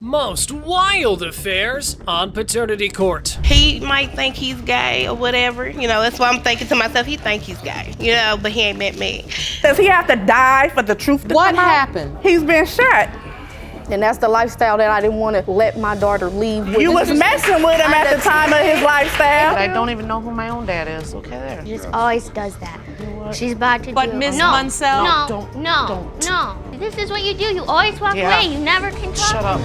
Most wild affairs on paternity court. He might think he's gay or whatever. That's why I'm thinking to myself, he think he's gay. But he ain't met me. Does he have to die for the truth to What come out? happened? He's been shot. And that's the lifestyle that I didn't want to let my daughter leave with. You was messing with him at the time of his lifestyle. I don't even know who my own dad is. Okay, there. She just always does that. She's about to But do Miss no, Munsell, no. This is what you do. You always walk away. You never can talk. Shut up.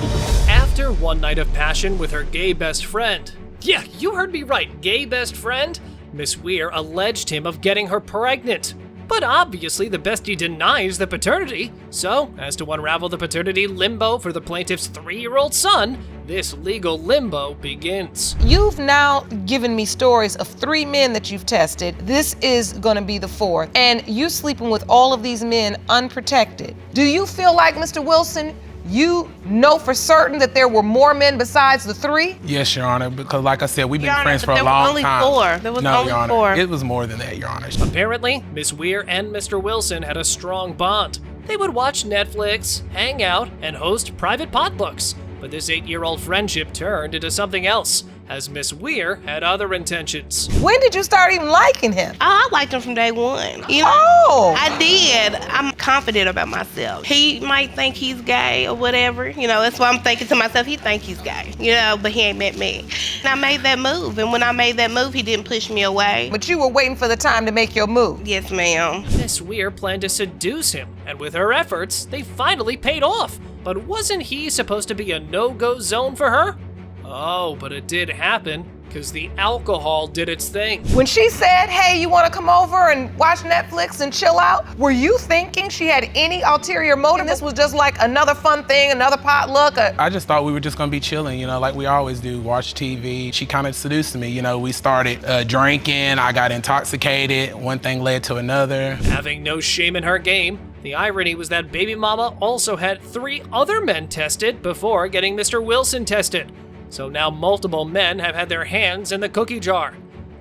After one night of passion with her gay best friend. Yeah, you heard me right, gay best friend. Miss Weir alleged him of getting her pregnant. But obviously the bestie denies the paternity. So, as to unravel the paternity limbo for the plaintiff's 3-year-old son, this legal limbo begins. You've now given me stories of 3 men that you've tested. This is gonna be the 4th. And you sleeping with all of these men unprotected. Do you feel like, Mr. Wilson, you know for certain that there were more men besides the 3? Yes, Your Honor, because like I said, we've been Your Honor, friends but for a there was long only time. 4. There was no, only Your Honor, 4. it was more than that, Your Honor. Apparently, Miss Weir and Mr. Wilson had a strong bond. They would watch Netflix, hang out, and host private potlucks. But this 8-year-old friendship turned into something else, as Miss Weir had other intentions. When did you start even liking him? I liked him from day one. Oh! I did. I'm confident about myself. He might think he's gay or whatever. That's why I'm thinking to myself, he think he's gay. But he ain't met me. And I made that move. And when I made that move, he didn't push me away. But you were waiting for the time to make your move. Yes, ma'am. Miss Weir planned to seduce him, and with her efforts, they finally paid off. But wasn't he supposed to be a no-go zone for her? Oh, but it did happen, because the alcohol did its thing. When she said, hey, you wanna come over and watch Netflix and chill out, were you thinking she had any ulterior motive? This was just like another fun thing, another potluck? I just thought we were just gonna be chilling, like we always do, watch TV. She kind of seduced me, we started drinking, I got intoxicated, one thing led to another. Having no shame in her game, the irony was that baby mama also had 3 other men tested before getting Mr. Wilson tested. So now multiple men have had their hands in the cookie jar.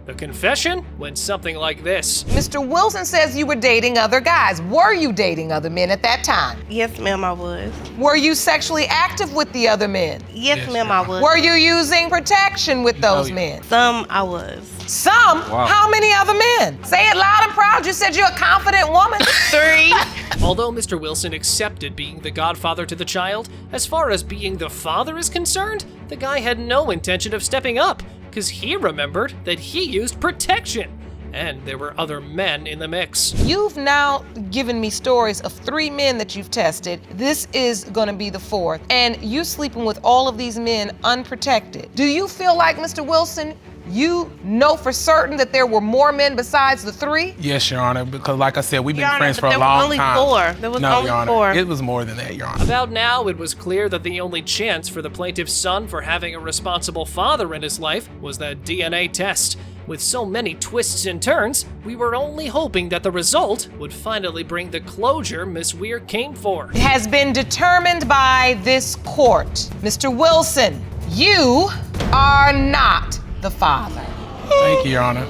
The confession went something like this. Mr. Wilson says you were dating other guys. Were you dating other men at that time? Yes, ma'am, I was. Were you sexually active with the other men? Yes, ma'am, I was. Were you using protection with those men? Some I was. Some? Wow. How many other men? Say it loud and proud. You said you're a confident woman. 3. Although Mr. Wilson accepted being the godfather to the child, as far as being the father is concerned, the guy had no intention of stepping up, because he remembered that he used protection. And there were other men in the mix. You've now given me stories of 3 men that you've tested. This is gonna be the 4th. And you sleeping with all of these men unprotected. Do you feel like, Mr. Wilson, you know for certain that there were more men besides the 3? Yes, Your Honor, because like I said, we've been Your Honor, friends but for a there was long only time. 4. There was no, only Your Honor, 4. it was more than that, Your Honor. About now, it was clear that the only chance for the plaintiff's son for having a responsible father in his life was that DNA test. With so many twists and turns, we were only hoping that the result would finally bring the closure Miss Weir came for. It has been determined by this court. Mr. Wilson, you are not the father. Thank you, Your Honor.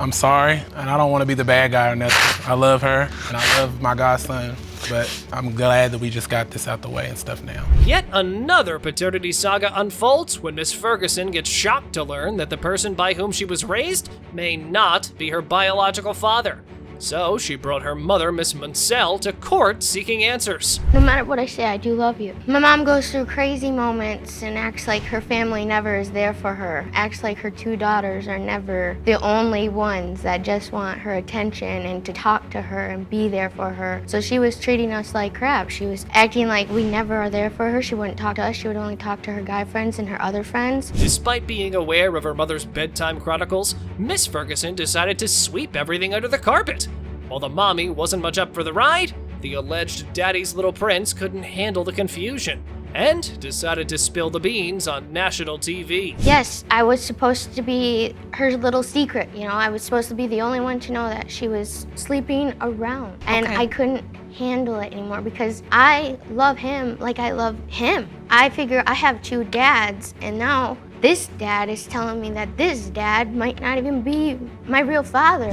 I'm sorry, and I don't want to be the bad guy or nothing. I love her, and I love my godson, but I'm glad that we just got this out the way and stuff now. Yet another paternity saga unfolds when Miss Ferguson gets shocked to learn that the person by whom she was raised may not be her biological father. So she brought her mother, Miss Munsell, to court seeking answers. No matter what I say, I do love you. My mom goes through crazy moments and acts like her family never is there for her. Acts like her 2 daughters are never the only ones that just want her attention and to talk to her and be there for her. So she was treating us like crap. She was acting like we never are there for her. She wouldn't talk to us. She would only talk to her guy friends and her other friends. Despite being aware of her mother's bedtime chronicles, Miss Ferguson decided to sweep everything under the carpet. While the mommy wasn't much up for the ride, the alleged daddy's little prince couldn't handle the confusion and decided to spill the beans on national TV. Yes, I was supposed to be her little secret. I was supposed to be the only one to know that she was sleeping around. And I couldn't handle it anymore because I love him like I love him. I figure I have 2 dads, and now this dad is telling me that this dad might not even be my real father.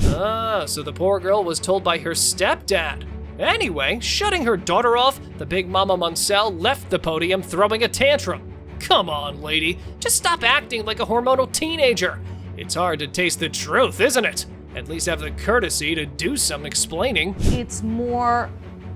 So the poor girl was told by her stepdad. Anyway, shutting her daughter off, the Big Mama Munsell left the podium throwing a tantrum. Come on, lady, just stop acting like a hormonal teenager. It's hard to taste the truth, isn't it? At least have the courtesy to do some explaining. It's more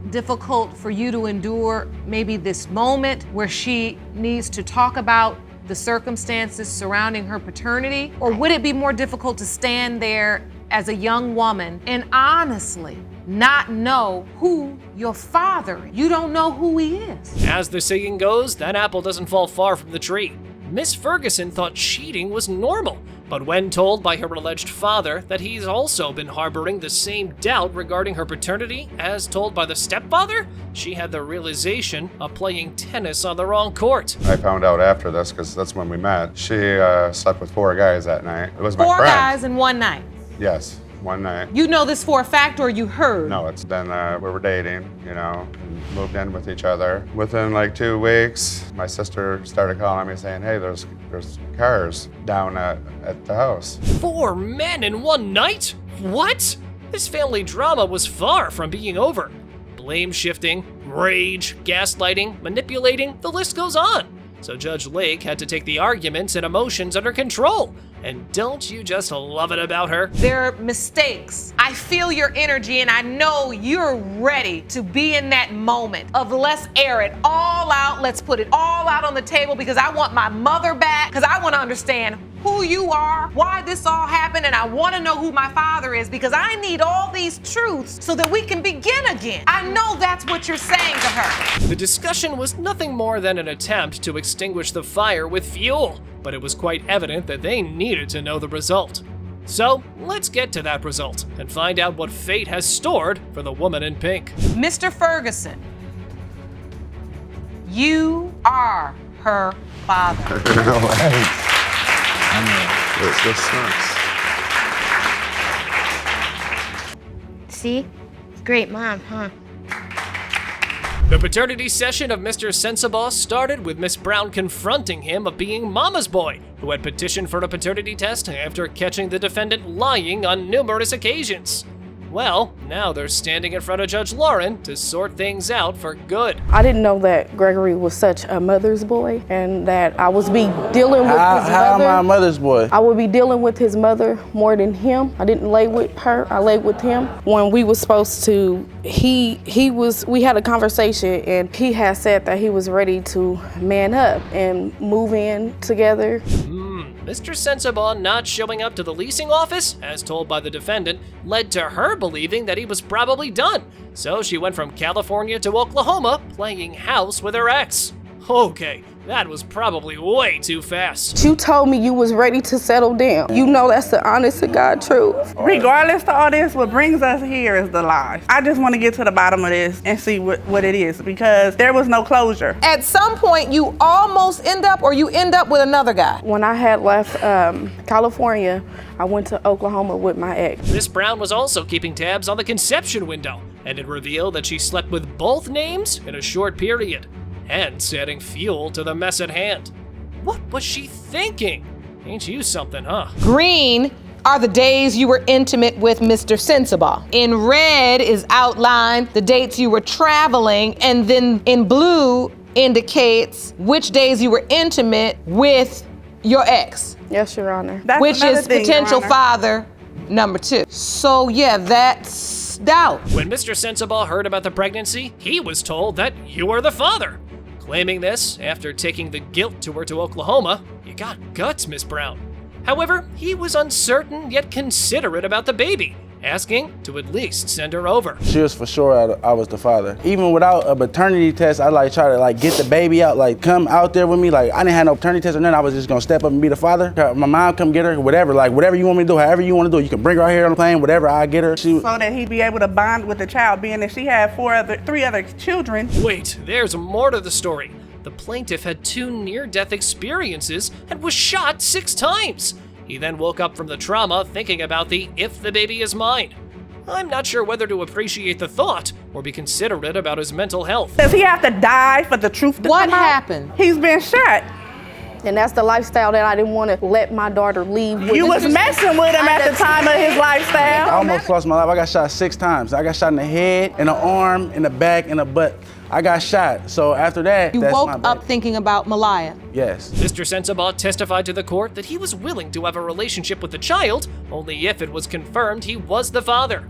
difficult for you to endure maybe this moment where she needs to talk about the circumstances surrounding her paternity? Or would it be more difficult to stand there as a young woman and honestly not know who your father is? You don't know who he is. As the saying goes, that apple doesn't fall far from the tree. Miss Ferguson thought cheating was normal, but when told by her alleged father that he's also been harboring the same doubt regarding her paternity as told by the stepfather, she had the realization of playing tennis on the wrong court. I found out after this, because that's when we met. She slept with 4 guys that night. It was my Four friend. guys in one night. Yes, one night. You know this for a fact or you heard? No, it's been, we were dating, and moved in with each other. Within like 2 weeks, my sister started calling me saying, hey, there's cars down at the house. 4 men in one night? What? This family drama was far from being over. Blame shifting, rage, gaslighting, manipulating, the list goes on. So Judge Lake had to take the arguments and emotions under control. And don't you just love it about her? There are mistakes. I feel your energy and I know you're ready to be in that moment of let's air it all out. Let's put it all out on the table because I want my mother back, because I want to understand who you are, why this all happened, and I want to know who my father is because I need all these truths so that we can begin again. I know that's what you're saying to her. The discussion was nothing more than an attempt to extinguish the fire with fuel, but it was quite evident that they needed to know the result. So let's get to that result and find out what fate has stored for the woman in pink. Mr. Ferguson, you are her father. This sucks. See? Great mom, huh? The paternity session of Mr. Sensabaugh started with Miss Brown confronting him of being Mama's boy, who had petitioned for a paternity test after catching the defendant lying on numerous occasions. Well, now they're standing in front of Judge Lauren to sort things out for good. I didn't know that Gregory was such a mother's boy and that I was dealing with his mother. How am I a mother's boy? I would be dealing with his mother more than him. I didn't lay with her, I laid with him. When we were supposed to, we had a conversation and he had said that he was ready to man up and move in together. Mr. Sensabaugh not showing up to the leasing office, as told by the defendant, led to her believing that he was probably done. So she went from California to Oklahoma, playing house with her ex. Okay, that was probably way too fast. You told me you was ready to settle down. You know that's the honest to God truth. Regardless of all this, what brings us here is the lie. I just want to get to the bottom of this and see what it is because there was no closure. At some point, you almost end up with another guy. When I had left California, I went to Oklahoma with my ex. Miss Brown was also keeping tabs on the conception window, and it revealed that she slept with both names in a short period, hence adding fuel to the mess at hand. What was she thinking? Ain't you something, huh? Green are the days you were intimate with Mr. Sensabaugh. In red is outlined the dates you were traveling, and then in blue indicates which days you were intimate with your ex. Yes, Your Honor. That's which another is thing, potential Your Honor. father number 2. So yeah, that's doubt. When Mr. Sensabaugh heard about the pregnancy, he was told that you are the father. Claiming this after taking the guilt tour to Oklahoma, you got guts, Miss Brown. However, he was uncertain yet considerate about the baby, asking to at least send her over. She was for sure I was the father. Even without a paternity test, I try to get the baby out, come out there with me. I didn't have no paternity test or nothing. I was just gonna step up and be the father. My mom come get her, whatever. Whatever you want me to do, however you want to do. You can bring her out here on the plane, whatever, I get her. So that he'd be able to bond with the child, being that she had 3 other children. Wait, there's more to the story. The plaintiff had 2 near-death experiences and was shot 6 times. He then woke up from the trauma thinking about the "if the baby is mine." I'm not sure whether to appreciate the thought or be considerate about his mental health. Does he have to die for the truth to What come out? happened? He's been shot. And that's the lifestyle that I didn't want to let my daughter leave with. You was messing with him at the time of his I lifestyle. almost lost my life. I got shot 6 times. I got shot in the head, in the arm, in the back, in the butt. I got shot. So after that, You that's woke my up bad. thinking about Malaya. Yes. Mr. Sensabaugh testified to the court that he was willing to have a relationship with the child, only if it was confirmed he was the father.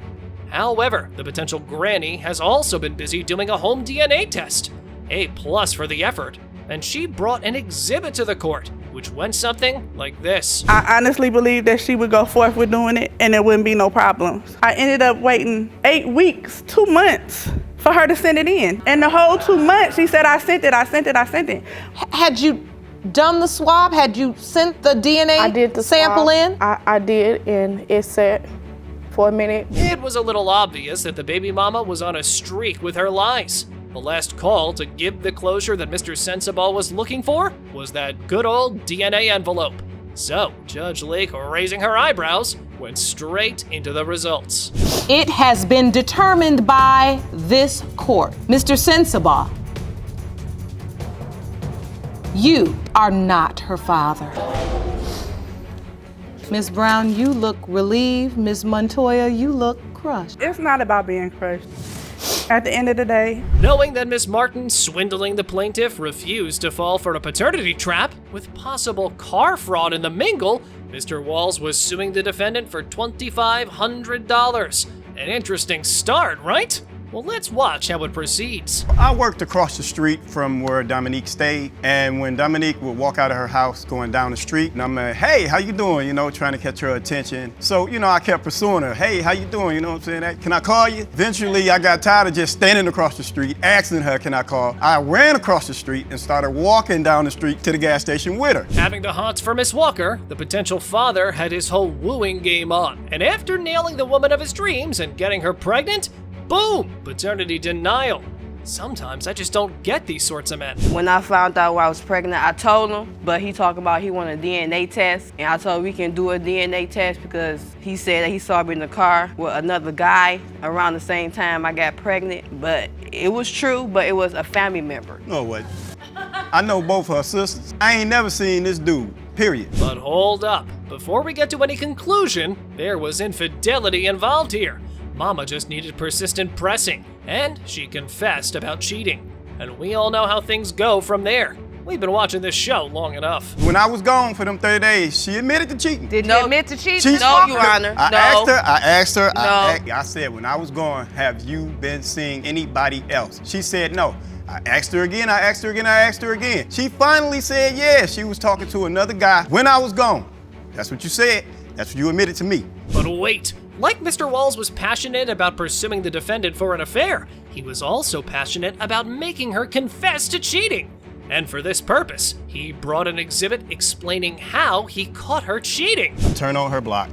However, the potential granny has also been busy doing a home DNA test. A+ for the effort. And she brought an exhibit to the court, which went something like this. I honestly believe that she would go forth with doing it and there wouldn't be no problems. I ended up waiting 8 weeks, 2 months for her to send it in. And the whole 2 months, she said, I sent it. Had you done the swab? Had you sent the DNA I did the sample swab. in? I did, and it sat for a minute. It was a little obvious that the baby mama was on a streak with her lies. The last call to give the closure that Mr. Sensabaugh was looking for was that good old DNA envelope. So, Judge Lake, raising her eyebrows, went straight into the results. It has been determined by this court. Mr. Sensabaugh, you are not her father. Ms. Brown, you look relieved. Ms. Montoya, you look crushed. It's not about being crushed. At the end of the day, Knowing that Miss Martin, swindling the plaintiff, refused to fall for a paternity trap with possible car fraud in the mingle, Mr. Walls was suing the defendant for $2,500. An interesting start, right? Well, let's watch how it proceeds. I worked across the street from where Dominique stayed, and when Dominique would walk out of her house going down the street, and I'm like, hey, how you doing? You know, trying to catch her attention. So, you know, I kept pursuing her. Hey, how you doing? You know what I'm saying? Can I call you? Eventually, I got tired of just standing across the street, asking her, can I call? I ran across the street and started walking down the street to the gas station with her. Having the hots for Miss Walker, the potential father had his whole wooing game on. And after nailing the woman of his dreams and getting her pregnant, boom, paternity denial. Sometimes I just don't get these sorts of men. When I found out I was pregnant, I told him, but he talked about he wanted a DNA test, and I told him we can do a DNA test because he said that he saw me in the car with another guy around the same time I got pregnant, but it was true, but it was a family member. No way. I know both her sisters. I ain't never seen this dude, period. But hold up, before we get to any conclusion, there was infidelity involved here. Mama just needed persistent pressing, and she confessed about cheating. And we all know how things go from there. We've been watching this show long enough. When I was gone for them 30 days, she admitted to cheating. Did you admit to cheating? She- No, Your Honor. I No. asked her, No. I said, when I was gone, have you been seeing anybody else? She said no. I asked her again, I asked her again. She finally said yes, she was talking to another guy when I was gone. That's what you said. That's what you admitted to me. But wait, like Mr. Walls was passionate about pursuing the defendant for an affair, he was also passionate about making her confess to cheating. And for this purpose, he brought an exhibit explaining how he caught her cheating. I turn on her block.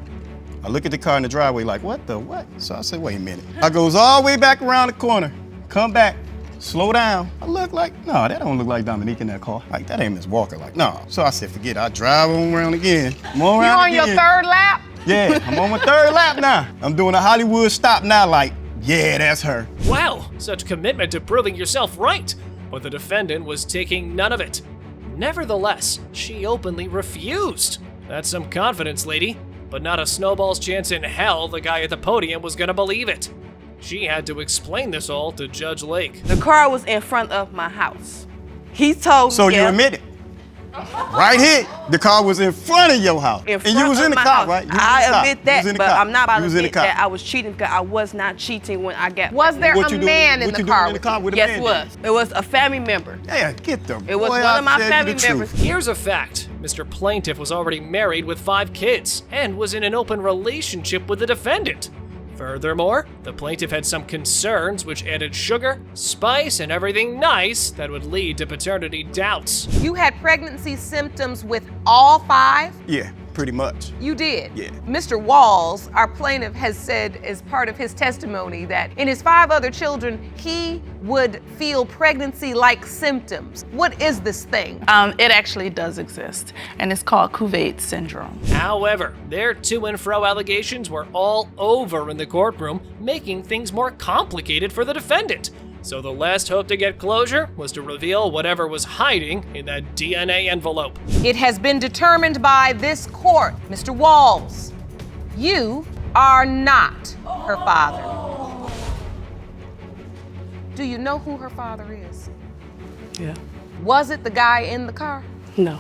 I look at the car in the driveway like, what the what? So I said, wait a minute. I goes all the way back around the corner, come back, slow down. I look like, no, that don't look like Dominique in that car. Like, that ain't Miss Walker. Like, no. So I said, forget it. I drive on around again. I'm on You around on again. your third lap? Yeah, I'm on my third lap now. I'm doing a Hollywood stop now like, yeah, that's her. Wow, such commitment to proving yourself right. But the defendant was taking none of it. Nevertheless, she openly refused. That's some confidence, lady. But not a snowball's chance in hell the guy at the podium was gonna believe it. She had to explain this all to Judge Lake. The car was in front of my house. He told me. So you yeah, admit it. Right here, the car was in front of your house. in And front you was of in the my car, house. right? You was in the I car. admit You that, was in the but car. I'm not about You to was in the admit car. that I was cheating because I was not cheating when I got. Was there What a you doing- man in what the you car doing in the with car you? with a Yes, man? it was. It was a family member. Yeah, get them. It was one of my family members. Here's a fact. Mr. Plaintiff was already married with 5 kids and was in an open relationship with the defendant. Furthermore, the plaintiff had some concerns which added sugar, spice, and everything nice that would lead to paternity doubts. You had pregnancy symptoms with all 5? Yeah, pretty much. You did? Yeah. Mr. Walls, our plaintiff, has said as part of his testimony that in his 5 other children, he would feel pregnancy-like symptoms. What is this thing? It actually does exist, and it's called Cuvette syndrome. However, their to and fro allegations were all over in the courtroom, making things more complicated for the defendant. So the last hope to get closure was to reveal whatever was hiding in that DNA envelope. It has been determined by this court, Mr. Walls, you are not her father. Do you know who her father is? Yeah. Was it the guy in the car? No.